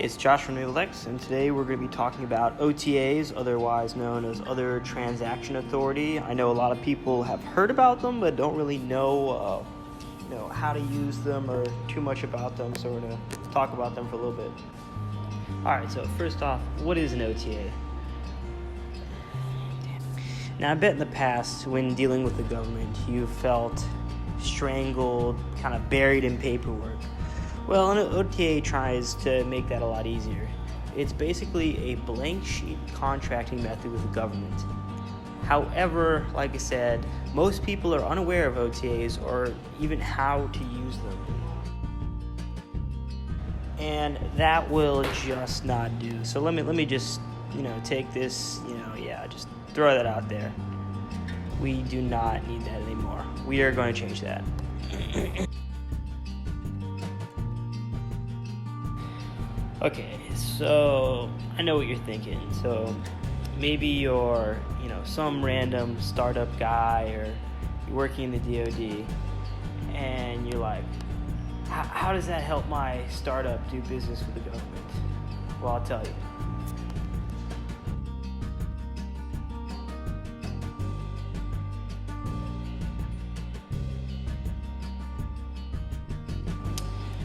Hey, it's Josh from NavalX, and today we're going to be talking about OTAs, otherwise known as Other Transaction Authority. I know a lot of people have heard about them, but don't really know, how to use them or too much about them. So we're going to talk about them for a little bit. All right. So first off, what is an OTA? Now, I bet in the past, when dealing with the government, you felt strangled, kind of buried in paperwork. Well, an OTA tries to make that a lot easier. It's basically a blank sheet contracting method with the government. However, like I said, most people are unaware of OTAs or even how to use them. And that will just not do. So let me just, take this, just throw that out there. We do not need that anymore. We are going to change that. Okay, so I know what you're thinking. So maybe you're, some random startup guy, or you're working in the DoD, and you're like, how does that help my startup do business with the government? Well, I'll tell you.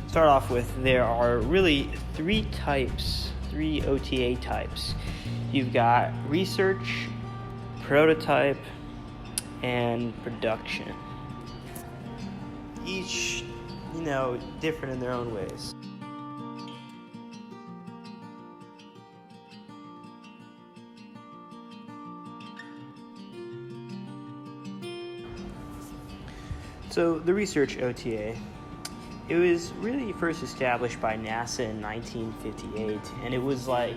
Start off with, there are really three OTA types. You've got research, prototype, and production. Each, different in their own ways. So the research OTA, it was really first established by NASA in 1958, and it was like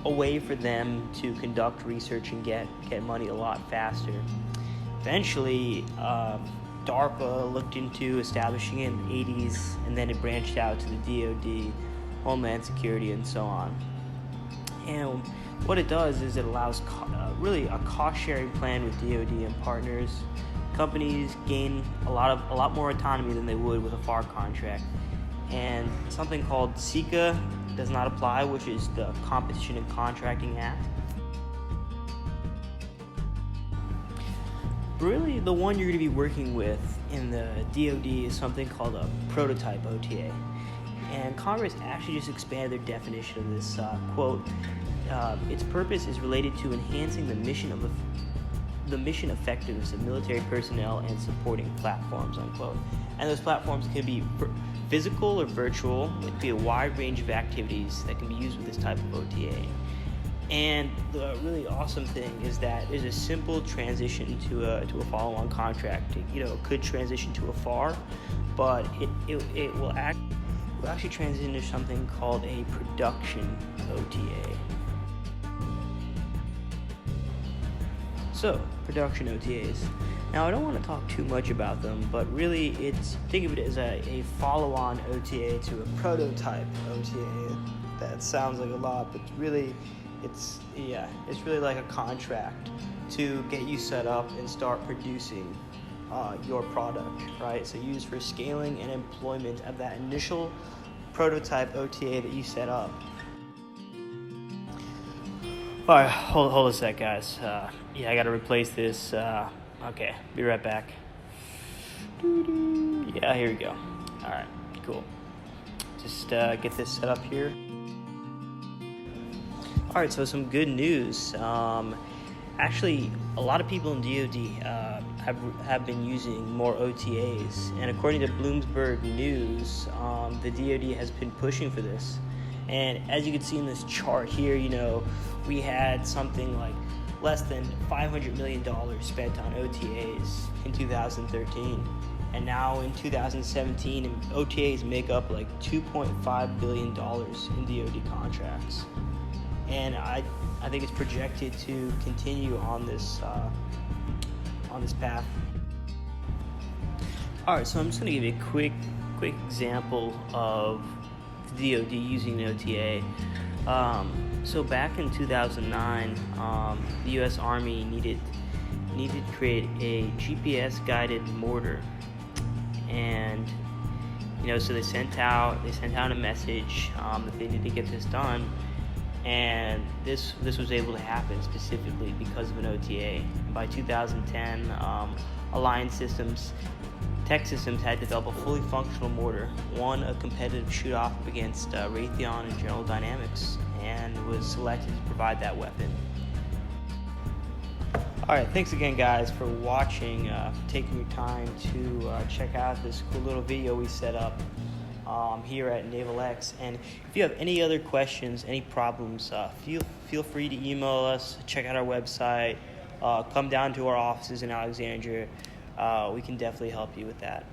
a way for them to conduct research and get money a lot faster. Eventually, DARPA looked into establishing it in the 80s, and then it branched out to the DoD, Homeland Security, and so on. And what it does is it allows really a cost-sharing plan with DoD and partners. Companies gain a lot more autonomy than they would with a FAR contract, and something called CICA does not apply, which is the Competition and Contracting Act. Really, the one you're going to be working with in the DoD is something called a prototype OTA, and Congress actually just expanded their definition of this quote. Its purpose is related to enhancing the mission effectiveness of military personnel and supporting platforms, unquote. And those platforms can be physical or virtual. It could be a wide range of activities that can be used with this type of OTA. And the really awesome thing is that there's a simple transition to a follow-on contract. It could transition to a FAR, but it will actually transition to something called a production OTA. So, production OTAs. Now, I don't want to talk too much about them, but really, think of it as a follow-on OTA to a prototype OTA. That sounds like a lot, but really, it's really like a contract to get you set up and start producing your product, right? So, used for scaling and employment of that initial prototype OTA that you set up. All right, hold a sec, guys. I got to replace this. Okay, be right back. Yeah, here we go. All right, cool. Just get this set up here. All right, so some good news. Actually, a lot of people in DoD have been using more OTAs, and according to Bloomberg News, the DoD has been pushing for this. And as you can see in this chart here, we had something like less than $500 million spent on OTAs in 2013. And now in 2017, OTAs make up like $2.5 billion in DoD contracts. And I think it's projected to continue on this path. All right, so I'm just going to give you a quick example of the DoD using an OTA. So back in 2009, the U.S. Army needed to create a GPS-guided mortar, and So they sent out a message that they need to get this done, and this was able to happen specifically because of an OTA. By 2010, Alliance Systems, Tech Systems had developed a fully functional mortar, won a competitive shoot-off against Raytheon and General Dynamics, and was selected to provide that weapon. Alright, thanks again guys for watching, for taking your time to check out this cool little video we set up here at Naval X. And if you have any other questions, any problems, feel free to email us, check out our website, come down to our offices in Alexandria. We can definitely help you with that.